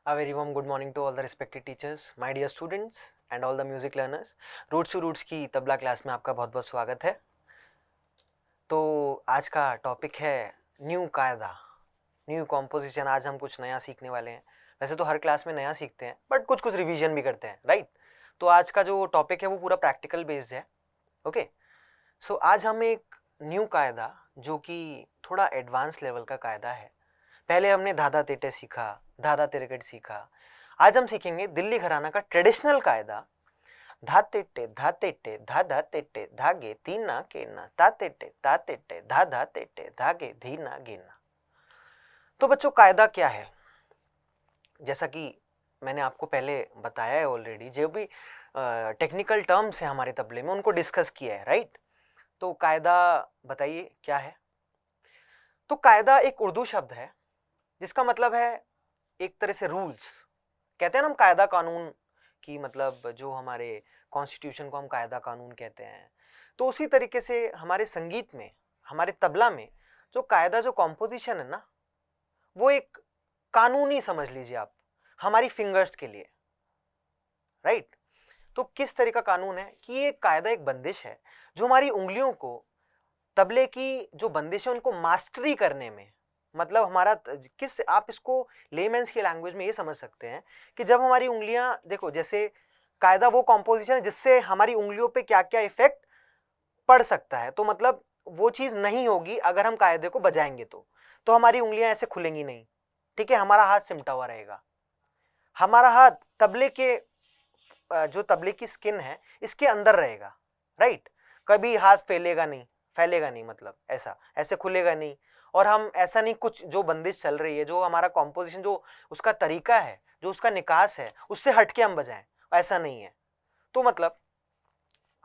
A very warm good morning to all the respected teachers, my dear students and all the music learners. Roots to roots की tabla class में आपका बहुत बहुत स्वागत है। तो आज का टॉपिक है न्यू कायदा, न्यू कॉम्पोजिशन। आज हम कुछ नया सीखने वाले हैं। वैसे तो हर क्लास में नया सीखते हैं बट कुछ कुछ रिवीजन भी करते हैं, राइट। तो आज का जो टॉपिक है वो पूरा प्रैक्टिकल बेस्ड है। ओके, सो आज हम एक न्यू कायदा जो कि थोड़ा एडवांस लेवल का कायदा है। पहले हमने धाधा तेटे सीखा, धाधा तिरकट सीखा। आज हम सीखेंगे दिल्ली घराना का ट्रेडिशनल कायदा, धा तेटे धा तेटे धा धा तेटे धागे धीना केना ता तेटे धा धा तेटे धागे धीना गेना। तो बच्चों कायदा क्या है? जैसा कि मैंने आपको पहले बताया है ऑलरेडी, जो भी टेक्निकल टर्म्स है हमारे तबले में उनको डिस्कस किया है, राइट। तो कायदा बताइए क्या है? तो कायदा एक उर्दू शब्द है जिसका मतलब है एक तरह से रूल्स। कहते हैं ना हम कायदा कानून की, मतलब जो हमारे कॉन्स्टिट्यूशन को हम कायदा कानून कहते हैं। तो उसी तरीके से हमारे संगीत में, हमारे तबला में जो कायदा, जो कॉम्पोजिशन है ना, वो एक कानूनी समझ लीजिए आप हमारी फिंगर्स के लिए, राइट। तो किस तरह का कानून है कि ये कायदा एक बंदिश है जो हमारी उंगलियों को, तबले की जो बंदिश है उनको मास्टरी करने में, मतलब हमारा किस, आप इसको लेमेंस की लैंग्वेज में ये समझ सकते हैं कि जब हमारी उंगलियां, देखो जैसे कायदा वो कॉम्पोजिशन है जिससे हमारी उंगलियों पे क्या क्या इफेक्ट पड़ सकता है। तो मतलब वो चीज नहीं होगी अगर हम कायदे को बजाएंगे तो हमारी उंगलियां ऐसे खुलेंगी नहीं, ठीक है। हमारा हाथ सिमटा हुआ रहेगा, हमारा हाथ तबले के, जो तबले की स्किन है इसके अंदर रहेगा, राइट। कभी हाथ फैलेगा नहीं, मतलब ऐसा ऐसे खुलेगा नहीं। और हम ऐसा नहीं, कुछ जो बंदिश चल रही है, जो हमारा कॉम्पोजिशन, जो उसका तरीका है, जो उसका निकास है, उससे हटके हम बजाएं, ऐसा नहीं है। तो मतलब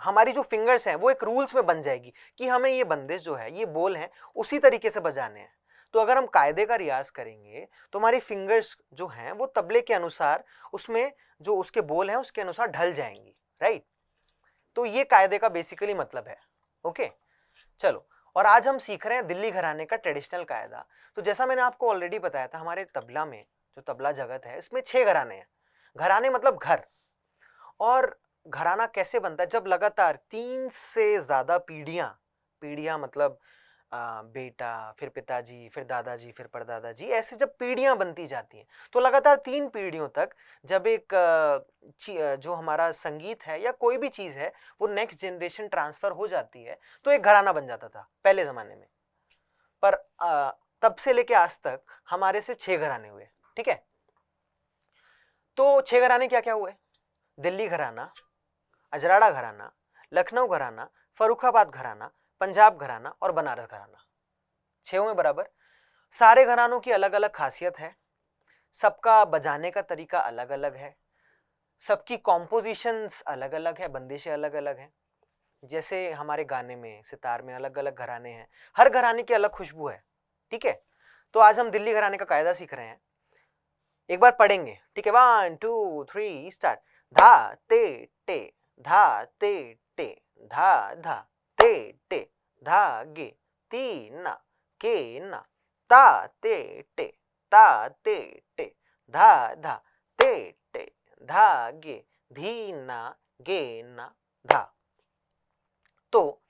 हमारी जो फिंगर्स हैं वो एक रूल्स में बन जाएगी कि हमें ये बंदिश जो है, ये बोल हैं, उसी तरीके से बजाने हैं। तो अगर हम कायदे का रियाज करेंगे तो हमारी फिंगर्स जो हैं वो तबले के अनुसार, उसमें जो उसके बोल हैं उसके अनुसार ढल जाएंगी, राइट। तो ये कायदे का बेसिकली मतलब है। ओके, चलो। और आज हम सीख रहे हैं दिल्ली घराने का ट्रेडिशनल कायदा। तो जैसा मैंने आपको ऑलरेडी बताया था, हमारे तबला में, जो तबला जगत है, इसमें 6 घराने हैं। घराने मतलब घर। और घराना कैसे बनता है? जब लगातार 3 से ज्यादा पीढ़ियां, पीढ़ियां मतलब बेटा, फिर पिताजी, फिर दादाजी, फिर परदादाजी, ऐसे जब पीढ़ियां बनती जाती हैं तो लगातार 3 पीढ़ियों तक जब एक जो हमारा संगीत है या कोई भी चीज है वो नेक्स्ट जनरेशन ट्रांसफर हो जाती है तो एक घराना बन जाता था पहले जमाने में। पर तब से लेके आज तक हमारे सिर्फ 6 घराने हुए, ठीक है। तो 6 घराने क्या क्या हुए? दिल्ली घराना, अजराड़ा घराना, लखनऊ घराना, फर्रुखाबाद घराना, पंजाब घराना और बनारस घराना। 6 हुए बराबर। सारे घरानों की अलग अलग खासियत है, सबका बजाने का तरीका अलग अलग है, सबकी कॉम्पोजिशंस अलग अलग है, बंदिशें अलग अलग हैं। जैसे हमारे गाने में, सितार में अलग अलग घराने हैं, हर घराने की अलग खुशबू है, ठीक है। तो आज हम दिल्ली घराने का कायदा सीख रहे हैं, एक बार पढ़ेंगे, ठीक है। 1 2 3 स्टार्ट। धा ते टे, धा ते टे, धा धा ते टे, धागे तीना के ना, ता ते टे, ता ते टे, धा धा ते टे, धागे धीना गे ना धा। तो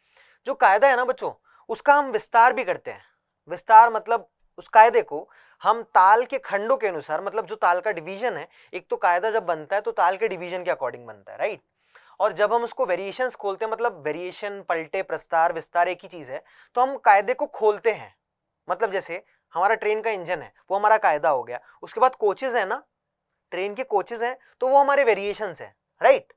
जो कायदा है ना बच्चों, उसका हम विस्तार भी करते हैं। विस्तार मतलब उस कायदे को हम ताल के खंडों के अनुसार, मतलब जो ताल का डिवीजन है, एक तो कायदा जब बनता है तो ताल के डिवीजन के अकॉर्डिंग बनता है, राइट। और जब हम उसको वेरिएशंस खोलते हैं, मतलब वेरिएशन, पलटे, प्रस्तार, विस्तार एक ही चीज है, तो हम कायदे को खोलते हैं। मतलब जैसे हमारा ट्रेन का इंजन है, वो हमारा कायदा हो गया। उसके बाद कोचेज है ना, ट्रेन के कोचेज हैं, तो वो हमारे वेरिएशंस हैं, राइट।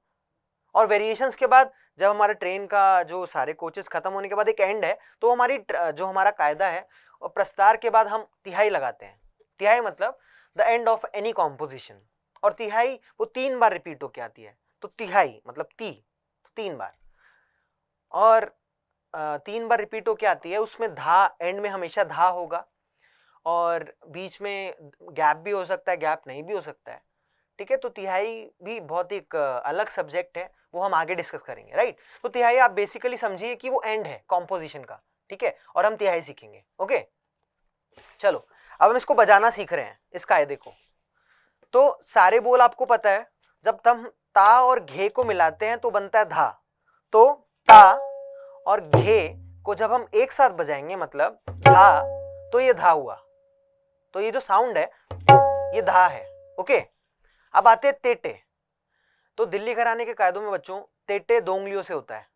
और वेरिएशंस के बाद जब हमारे ट्रेन का जो सारे कोचेस खत्म होने के बाद एक एंड है, तो हमारी जो हमारा कायदा है, और प्रस्तार के बाद हम तिहाई लगाते हैं। तिहाई मतलब the end of any composition. और तिहाई वो 3 बार रिपीट होके आती है, तो तिहाई मतलब तो 3 बार। और 3 बार रिपीट होके आती है, उसमें धा, एंड में हमेशा धा होगा, और बीच में गैप भी हो सकता है, गैप नहीं भी हो सकता है, ठीक है। तो तिहाई भी बहुत एक अलग सब्जेक्ट है, वो हम आगे डिस्कस करेंगे, राइट। तो तिहाई आप बेसिकली समझिए कि वो एंड है कॉम्पोजिशन का, ठीक है। और हम तिहाई सीखेंगे, ओके। चलो अब हम इसको बजाना सीख रहे हैं, इस कायदे को। तो सारे बोल आपको पता है, जब हम ता और घे को मिलाते हैं तो बनता है धा। तो ता और घे को जब हम एक साथ बजाएंगे मतलब धा, तो ये धा हुआ। तो ये जो साउंड है ये धा है। ओके, अब आते हैं तेटे। तो दिल्ली घराने के कायदों में बच्चों तेटे 2 उंगलियों से होता है।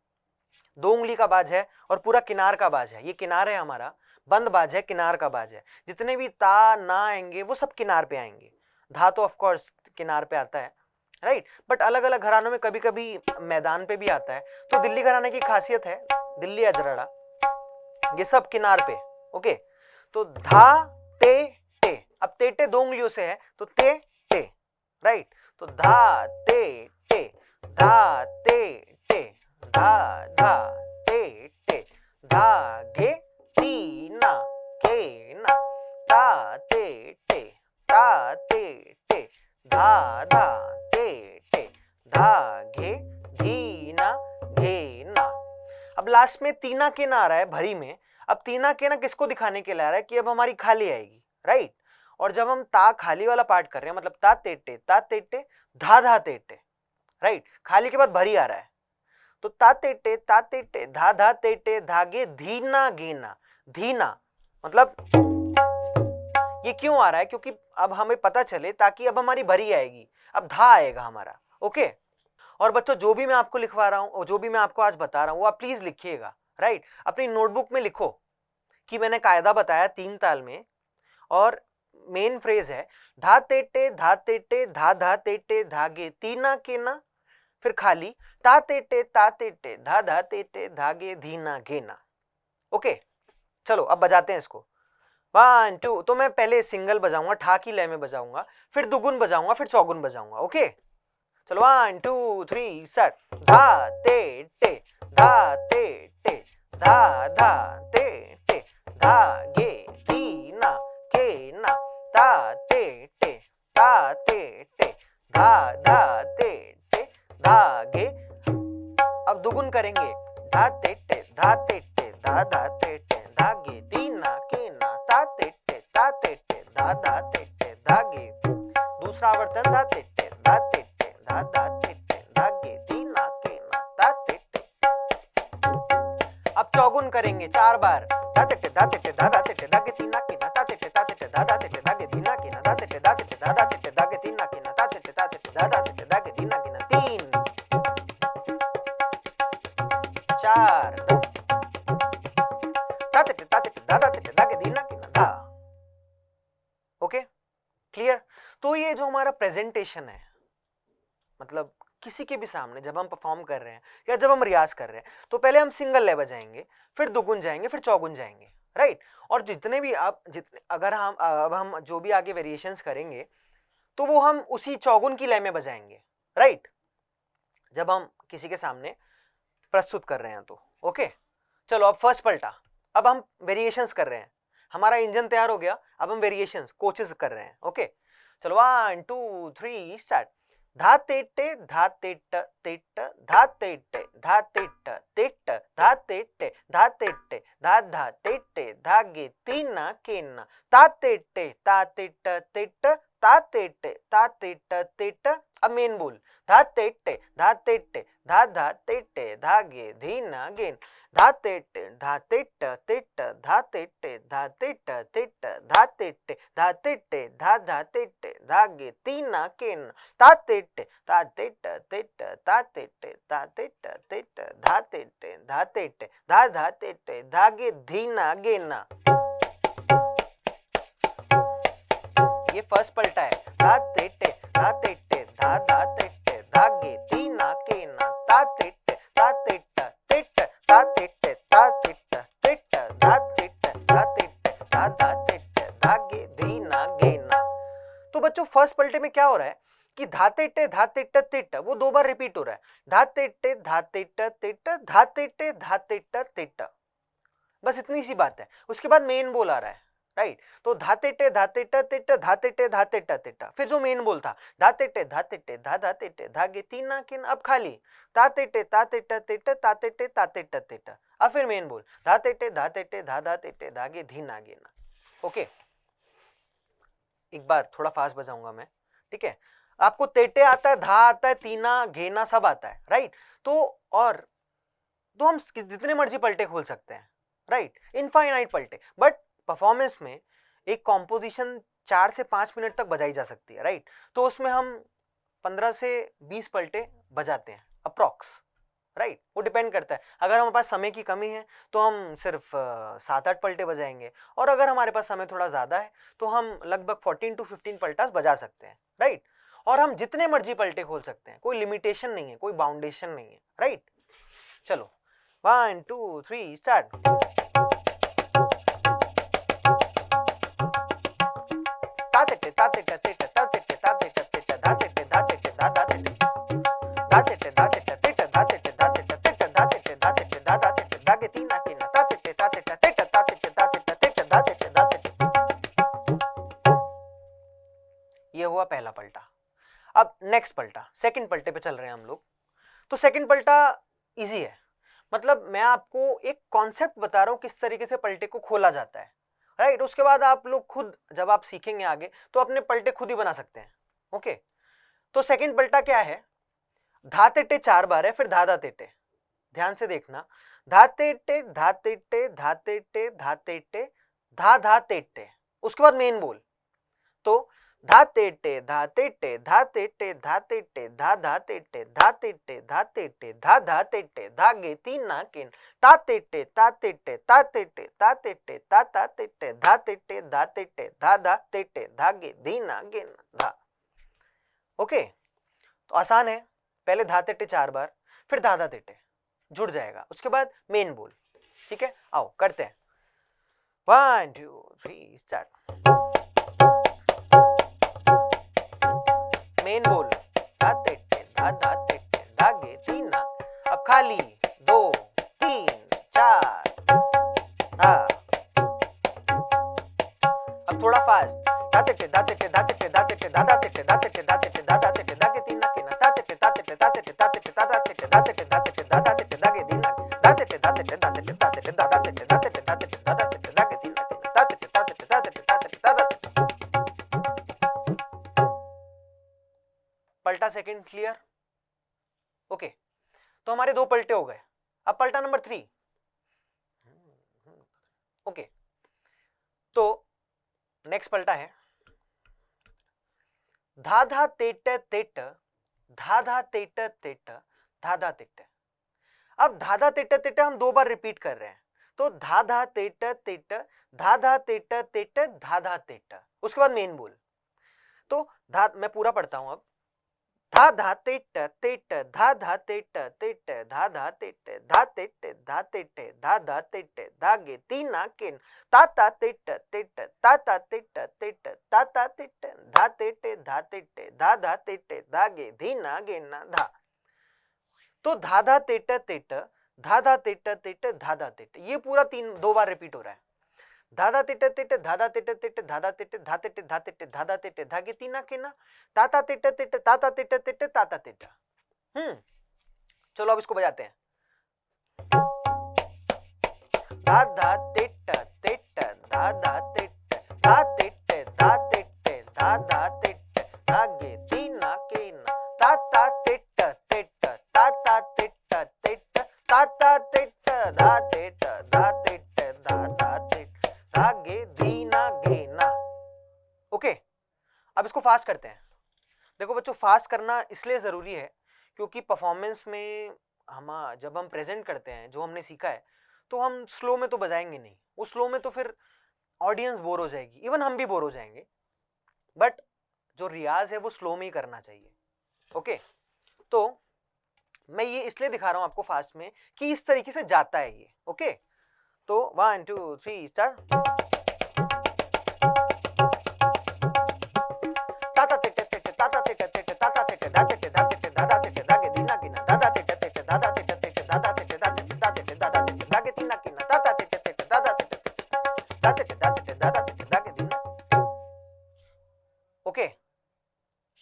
2 उंगली का बाज है और पूरा किनार का बाज है। ये किनार है हमारा, बंद बाज है, किनार का बाज है। जितने भी ता ना आएंगे वो सब किनार पे आएंगे। धा तो ऑफ कोर्स किनार पे आता है, राइट। बट अलग अलग घरानों में कभी कभी मैदान पे भी आता है। तो दिल्ली घराने की खासियत है, दिल्ली अजरड़ा, ये सब किनार पे। ओके, तो धा ते टे। अब तेटे 2 उंगलियों से है तो ते टे, राइट। तो धा ते टे, धा ते टे, धा धा ते टे, धा गे तीना के ना, ता ते टे, ता ते टे, धा धा ते टे, धा गे धीना घे ना। अब लास्ट में तीना के ना आ रहा है भरी में। अब तीना के ना किसको दिखाने के लिए आ रहा है कि अब हमारी खाली आएगी, राइट। और जब हम ता खाली वाला पार्ट कर रहे हैं मतलब ता तेटे धा धा तेटे, राइट। खाली के बाद भरी आ रहा है। तो ता तेटे धा धा तेटे धागे धीना गेना। धीना मतलब ये क्यों आ रहा है, क्योंकि अब हमें पता चले ताकि अब हमारी भरी आएगी, अब धा आएगा हमारा। ओके, और बच्चों जो भी मैं आपको लिखवा रहा हूं और जो भी मैं आपको आज बता रहा हूं वो आप प्लीज लिखिएगा, राइट। अपनी नोटबुक में लिखो कि मैंने कायदा बताया 3 ताल में, और मेन फ्रेज है धा तेटे धा तेटे धागे तीना के ना, फिर खाली ता तेटे धा धा तेटे धागे धीना गेना। ओके, चलो अब बजाते हैं इसको 1 2। तो मैं पहले सिंगल बजाऊंगा, ठा की लय में बजाऊंगा, फिर दुगुन बजाऊंगा, फिर चौगुन बजाऊंगा। ओके, चलो 1 2 3 स्टार्ट। धा तेटे धा तेटे धा धा तेटे धागे धीना के ना, ता तेटे धा धा तेटे धागे। अब दुगुन करेंगे धा तेटे धा धा तेटे धागे धीना के ना, ता तेटे धा धा तेटे धागे। दूसरा आवर्तन धा तेटे धा तेटे धागे धीना के ना, ता तेटे। अब चौगुन करेंगे 4 बार धा तेटे धा तेटे धागे तीना के ना, ता तेटे धा तेटे धागे धीना के ना, ता तेटे धा तेटे धागे तीना के ना, ता तेटे धागे धीना के ना। 3 4 ता तेटे धागे धीना के ना, धा। Okay, clear. तो ये जो हमारा प्रेजेंटेशन है, मतलब किसी के भी सामने जब हम परफॉर्म कर रहे हैं या जब हम रियाज कर रहे हैं, तो पहले हम सिंगल लय बजाएंगे, फिर दुगुन जाएंगे, फिर चौगुन जाएंगे, राइट। और जितने भी आप अगर हम अब हम जो भी आगे वेरिएशंस करेंगे तो वो हम उसी चौगुन की लय में बजाएंगे, राइट, जब हम किसी के सामने प्रस्तुत कर रहे हैं तो। ओके, चलो अब फर्स्ट पलटा। अब हम वेरिएशंस कर रहे हैं, हमारा इंजन तैयार हो गया, अब हम वेरिएशंस कोचेस कर रहे हैं। ओके, चलो 1 2 3 स्टार्ट। धा तेटे धा तेट तेट धा तेटे धा तेट तेट धा तेटे धा तेटे धा धा तेटे धागे तीना केना, ता तेटे तेट ता तेट तेट। अब मेन बोल धा तेटे धा धा तेटे धागे धीना गेन, धा तेटे तेट धा तेटे तेट धा तेटे धा धा तेटे धागे तीना केन, ता तेटे तेट ता तेटे तेट धा तेटे धा तेटे धागे धीना गेना। ये फर्स्ट पलटा है। धा तेटे धा तेटे धागे धीना केना, ता तेटे तेट ता तेटे तेट धा तेटे धागे धीना गेना। तो बच्चों फर्स्ट पलटे में क्या हो रहा है कि धा तेट वो 2 बार रिपीट हो रहा है। धा तेट तेट, बस इतनी सी बात है। उसके बाद मेन बोल आ रहा है, राइट। तो धा तेटे तेट, फिर जो मेन बोल था धा तेटे धागे तीना किन, अब खाली ता तेटे तेट। अब फिर मेन बोल धा तेटे धागे धीना गेना। ओके, एक बार थोड़ा फास्ट बजाऊंगा मैं। ठीक है, आपको तेटे आता है, धा आता है, तीना घेना सब आता है, राइट। तो हम जितने मर्जी पलटे खोल सकते हैं, राइट, इनफाइनाइट पलटे, बट परफॉर्मेंस में एक कॉम्पोजिशन 4 से 5 मिनट तक बजाई जा सकती है, राइट। तो उसमें हम 15 से 20 पलटे बजाते हैं अप्रॉक्स, राइट। वो डिपेंड करता है, अगर हमारे पास समय की कमी है तो हम सिर्फ 7-8 पलटे बजाएंगे, और अगर हमारे पास समय थोड़ा ज़्यादा है तो हम लगभग 14 to 15 पल्टास बजा सकते हैं, राइट। और हम जितने मर्जी पलटे खोल सकते हैं, कोई लिमिटेशन नहीं है, कोई बाउंडेशन नहीं है, राइट। चलो 1 2 3 स्टार्ट। ताते ताते ताते ताते ताते ताते ताते धाते धाते धाते धाते धाते ताते धाते धाते धाते धाते धाते धागे तीना तीना ताते ताते ताते ताते ताते ताते धाते धाते। ये हुआ पहला पलटा। अब नेक्स्ट पलटा, सेकंड पलटे पे चल रहे हैं हम लोग। तो सेकंड पलटा इजी है, मतलब मैं आपको एक कॉन्सेप्ट बता रहा हूं किस तरीके से पलटे को खोला जाता है, राइट। उसके बाद आप लोग खुद जब आप सीखेंगे आगे तो अपने पलटे खुद ही बना सकते हैं, ओके। तो सेकंड पलटा क्या है, धा तेटे 4 बार है, फिर धा धा तेटे, ध्यान से देखना, धा तेटे धा तेटे धा तेटे धा तेटे धा धा तेटे, उसके बाद मेन बोल। तो धा तेटे धा तेटे धा तेटे धा तेटे धा धा तेटे धा तेटे धा तेटे धा धा तेटे धागे तीन ना किन ता तेटे ता तेटे ता तेटे ता तेटे ता ता तेटे धा तेटे धा तेटे धा धा तेटे धागे धीना गिन धा। ओके, तो आसान है, पहले धा तेटे 4 बार, फिर धा धा तेटे, जुड़ जाएगा, उसके बाद मेन बोल, ठीक है। आओ करते हैं, 1 2 3 स्टार्ट। मेन बोल धा तेटे धा धा तेटे धागे तीना, अब खाली 2 3 4, हाँ अब थोड़ा फास्ट, धा तेटे धा तेटे धा तेटे धा तेटे धा धा तेटे धा तेटे धा तेटे धा धा तेटे धागे तीना किना धा तेटे धा तेटे धा तेटे धा तेटे धा धा तेटे धा तेटे धा तेटे धा धा तेटे धागे दीना धा तेटे धा तेटे धा तेटे धा तेटे धा धा तेटे धा तेटे धा तेटे धा धा तेटे धागे दीना किना धा तेटे धा तेटे धा तेटे धा तेटे धा धा तेटे। पलटा सेकंड क्लियर, ओके। तो हमारे 2 पलटे हो गए, अब पलटा नंबर 3, ओके। तो नेक्स्ट पलटा है धा धा तेट तेट धा धा तेट तेट धा धा तेट। अब धा धा तेट तेट हम 2 बार रिपीट कर रहे हैं, तो धा धा तेट तेट धा धा तेट तेट धा धा तेट, उसके बाद मेन बोल। तो धा, मैं पूरा पढ़ता हूं अब, धा धा तेट तेट धा धा तेट तेट धा धा तेट धा तेट धा तेट धा धा तेट धागे तीना किन ता ता तेट तेट ता ता तेट तेट ता ता तेट धा तेट धा तेट धा धा तेट धागे धीना गिना धा। तो धा धा तेट तेट धा धा तेट तेट धा धा तेट, ये पूरा 2 बार रिपीट हो रहा है, धा धा तेट तेट धा धा तेट तेट धा धा तेट धा तेट धा तेट धा धा तेट धागे तीना किना ता ता तेट तेट ता ता तेट तेट ता ता तेट। चलो अब इसको बजाते हैं, धा धा तेट तेट धा धा तेट धा तेट धा तेट धा धा तेट धागे तीना किना ता ता तेट तेट ता ता तेट तेट ता ता तेट धा तेट धा तेट धा धा तेट धागे धीना घेना। ओके, अब इसको फास्ट करते हैं। देखो बच्चों, फास्ट करना इसलिए ज़रूरी है क्योंकि परफॉर्मेंस में हम जब हम प्रेजेंट करते हैं जो हमने सीखा है, तो हम स्लो में तो बजाएंगे नहीं, वो स्लो में तो फिर ऑडियंस बोर हो जाएगी, इवन हम भी बोर हो जाएंगे, बट जो रियाज है वो स्लो में ही करना चाहिए। ओके, तो मैं ये इसलिए दिखा रहा हूं आपको फास्ट में कि इस तरीके से जाता है ये। ओके, तो 1 2 3 स्टार्ट। ताता तेटे तेटे ताता तेटे तेटे ताता तेटे धा तेटे धा तेटे धा धा तेटे धागे दीना किना दादा तेटे तेटे दादा तेटे तेटे दादा तेटे धा तेटे धा तेटे दादा तेटे धागे तीना किना ताता तेटे तेटे दादा तेटे तेटे धा तेटे धा तेटे दादा तेटे धागे दीना। ओके,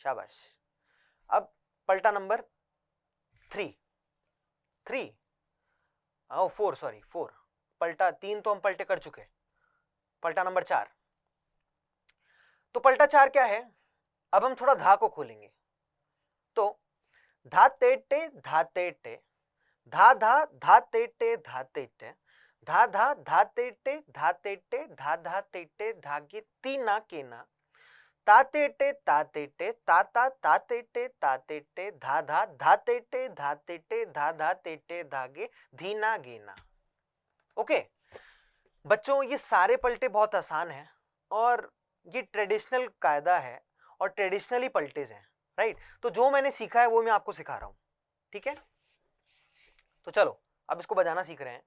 शाबाश। अब पलटा नंबर 3 4 सॉरी 4, पलटा 3 तो हम पलटे कर चुके, पलटा नंबर 4। तो पलटा 4 क्या है, अब हम थोड़ा धा को खोलेंगे, तो धा ते टे धा ते टे, धा धा धा ते टे धा ते टे, धा धा धा ते टे धा ते टे, धा धा ते टे धागे तीना के ना, ता ते टे ता ते टे, ता ता ता ते टे ता ते टे, धा धा धा ते टे धा ते टे, धा धा ते टे धागे धीना गेना। ओके बच्चों, ये सारे पलटे बहुत आसान हैं और ये ट्रेडिशनल कायदा है और ट्रेडिशनली पलटेज हैं, राइट। तो जो मैंने सीखा है वो मैं आपको सिखा रहा हूं, ठीक है। तो चलो अब इसको बजाना सीख रहे हैं।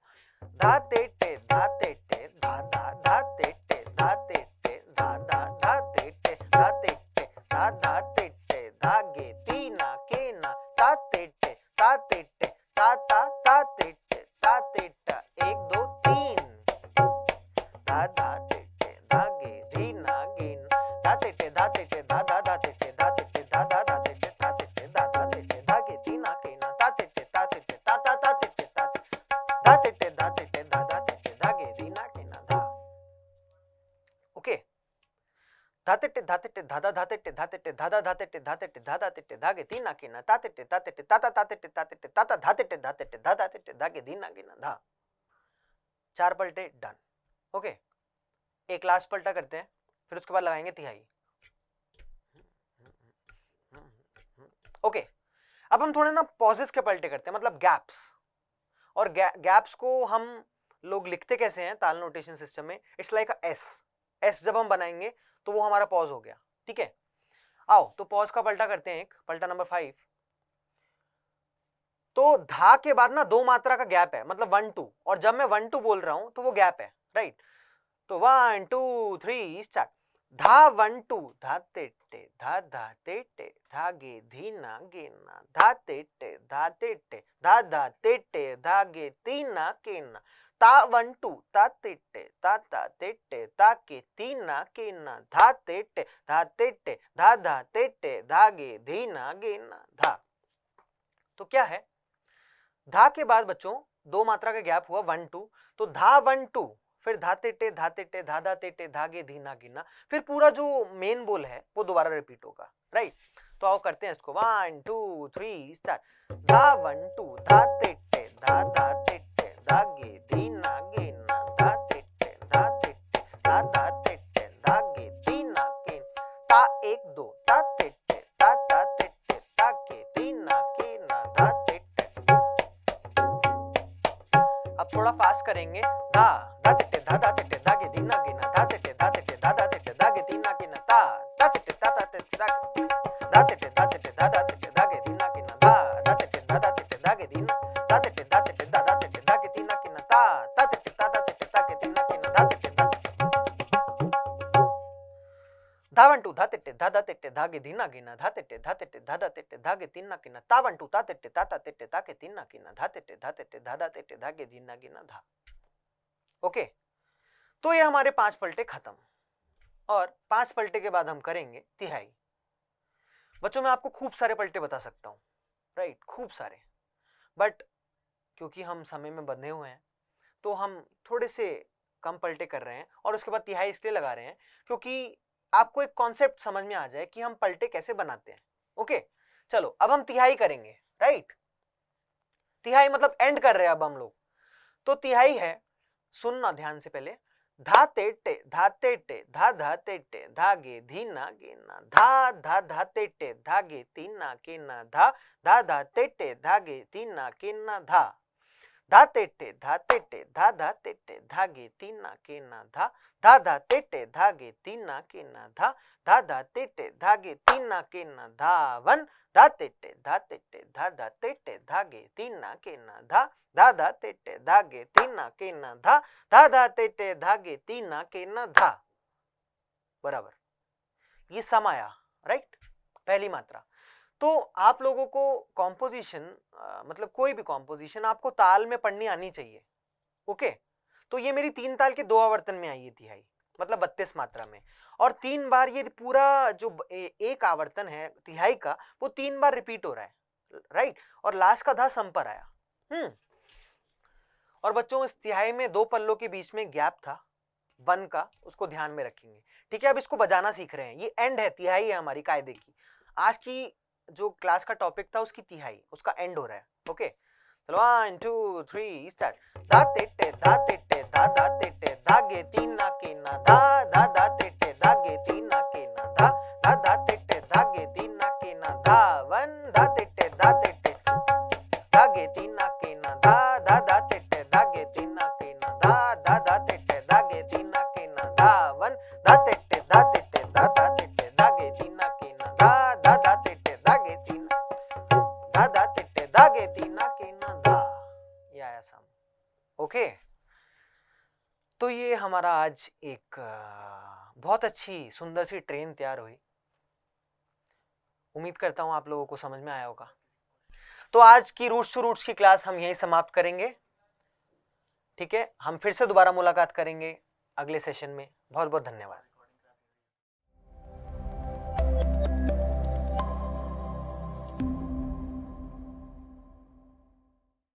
धा ते टे धा ते टे, धा धा धा ते टे धा ते टे, धा धा धा ते टे धा ते टे, धा धा ते टे धागे तीना के ना, ता ते टे ता ते टे, ता ता ता ते टे ता ते टा, 1 2 3, धा धा ते टे धागे धीना गेना, धा ते टे धा ते टे धा धा धा ते टे धा ते टे धा धा धा ते टे धा ते टे धा धा ते टे धागे धीना के ना, ता ते टे ता ते टे ता ता ता ते टे ता ते, धा ते टे धा ते टे धा धा ते टे धागे धीना के ना धा। ओके धा ते टे धा ते टे धा धा धा ते टे धा ते टे धा धा धा ते टे धा ते टे धा धा ते टे धागे धीना के ना, ता ते टे ता ते टे ता ता ता ते टे ता ते टे ता ता धा ते टे धा ते टे धा धा ते टे धागे धीना के ना धा। 4 पलटे डन। ओके एक लास्ट पलटा करते हैं, फिर उसके बाद लगाएंगे तिहाई। ओके अब हम थोड़े ना पॉजेस के पलटे करते हैं, मतलब गैप्स। और गैप्स को हम लोग लिखते कैसे हैं ताल नोटेशन सिस्टम में, it's like a S. S जब हम बनाएंगे तो वो हमारा पॉज हो गया, ठीक है। आओ तो पॉज का पलटा करते हैं, एक पलटा नंबर 5। तो धा के बाद ना 2 मात्रा का गैप है, मतलब 1 2, और जब मैं 1 2 बोल रहा हूं तो वो गैप है, राइट। तो 1 2 3 स्टार्ट। धा 1 2 धा ते टे धा धा ते टे धागे धीना गेना, धा ते टे धा ते टे धा धा ते टे धागे तीना केना, ता 1 2 ता ते टे ता ता ते टे ताके तीना केना, धा ते टे धा ते टे धा धा ते टे धागे धीना गेना धा। तो क्या है, धा के बाद बच्चों 2 मात्रा का गैप हुआ 1 2, तो धा 1 2, फिर धाते टे धाते टे धा धाते टे धागे धीना गिना, फिर पूरा जो मेन बोल है वो दोबारा रिपीट होगा, राइट। तो आओ करते हैं इसको, 1 2 3 स्टार्ट। धा 1 2 धाते टे धा धाते टे धागे धीना गिना, धाते टे धाते टे धा धाते टे धागे धीना के, ता 1 2 ताते टे ता ताते टे ताके धीना के ना धाते। अब थोड़ा फास्ट करेंगे, धा धा ते टे धा धा ते टे धागे धीना गिना, धा ते टे धा ते टे धा धा ते टे धागे धीना गिना, ता धा ते टे ता ता ते टे धा ते टे धा ते टे धा धा ते टे धागे धीना गिना, धा धा ते टे धा धा ते टे धागे धीना, धा ते टे धा ते टे धा धा ते टे धागे धीना गिना, ता ता ते टे ता ता ते टे धागे धीना गिना, धा ते टे धा धा 1 2 धा ते टे धा धा ते टे धागे धीना गिना, धा ते टे धा ते टे धा धा ते टे धागे तीना गिना, ता 1 2 ता ते टे ता ता ते टे धागे तीना गिना, धा ते टे धा ते टे धा धा ते टे धागे धीना गिना धा। ओके तो ये हमारे 5 पलटे खत्म, और 5 पलटे के बाद हम करेंगे तिहाई। बच्चों मैं आपको खूब सारे पलटे बता सकता हूं, राइट, खूब सारे, बट क्योंकि हम समय में बंधे हुए हैं तो हम थोड़े से कम पलटे कर रहे हैं, और उसके बाद तिहाई इसलिए लगा रहे हैं क्योंकि आपको एक कॉन्सेप्ट समझ में आ जाए कि हम पलटे कैसे बनाते हैं। ओके चलो अब हम तिहाई करेंगे, राइट। तिहाई मतलब एंड कर रहे हैं अब हम लोग। तो तिहाई है, सुनना ध्यान से पहले, धा ते टे धा ते टे धा धा ते टे धागे धीना गेना, धा धा धा ते टे धागे तीना केना, धा धा धा ते टे धागे तीना केना धा, धा ते टे धा ते टे धा धा ते टे धागे तीना केना धा, धा धा ते टे धागे तीना केना धा, धा धा ते टे धागे तीना केना धावन, धा ते टे धा ते टे धा धा ते टे धागे तीना केना धा, धा धा ते टे धागे तीना केना धा, धा धा ते टे धागे तीना केना धा। बराबर, ये सम आया, राइट, पहली मात्रा। तो आप लोगों को कॉम्पोजिशन मतलब कोई भी कॉम्पोजिशन आपको ताल में पढ़नी आनी चाहिए। ओके तो ये मेरी 3 ताल के 2 आवर्तन में आई है तिहाई, मतलब 32 मात्रा में, और 3 बार ये पूरा जो एक आवर्तन है तिहाई का वो 3 बार रिपीट हो रहा है, राइट, और लास्ट का धा सम पर आया। और बच्चों इस तिहाई में 2 पल्लों के बीच में गैप था, वन का, उसको ध्यान में रखेंगे। ठीक है, अब इसको बजाना सीख रहे हैं, ये एंड है, तिहाई है हमारी कायदे की। आज की जो क्लास का टॉपिक था उसकी तिहाई, उसका एंड हो रहा है। ओके, चलो 1 2 3 स्टार्ट। धा तेटे धा तेटे धा धा तेटे धागे तीना के ना धा धा धा तेटे धागे तीना के ना धा धा धा तेटे धागे तीना के ना धा वन धा तेटे धागे तीना के ना धा धा धा तेटे धागे तीना के ना धा धा धा तेटे धागे तीना के ना धा वन धा तेटे धा तेटे धा धा तेटे धागे तीना के ना धा धा धा तेटे धागे तीना धा धा तेटे धागे तीना के ना धा। ये आया सम। ओके, तो ये हमारा आज एक बहुत अच्छी सुंदर सी ट्रेन तैयार हुई। उम्मीद करता हूं आप लोगों को समझ में आया होगा। तो आज की रूट्स टू रूट्स की क्लास हम यहीं समाप्त करेंगे। ठीक है, हम फिर से दोबारा मुलाकात करेंगे अगले सेशन में। बहुत बहुत धन्यवाद।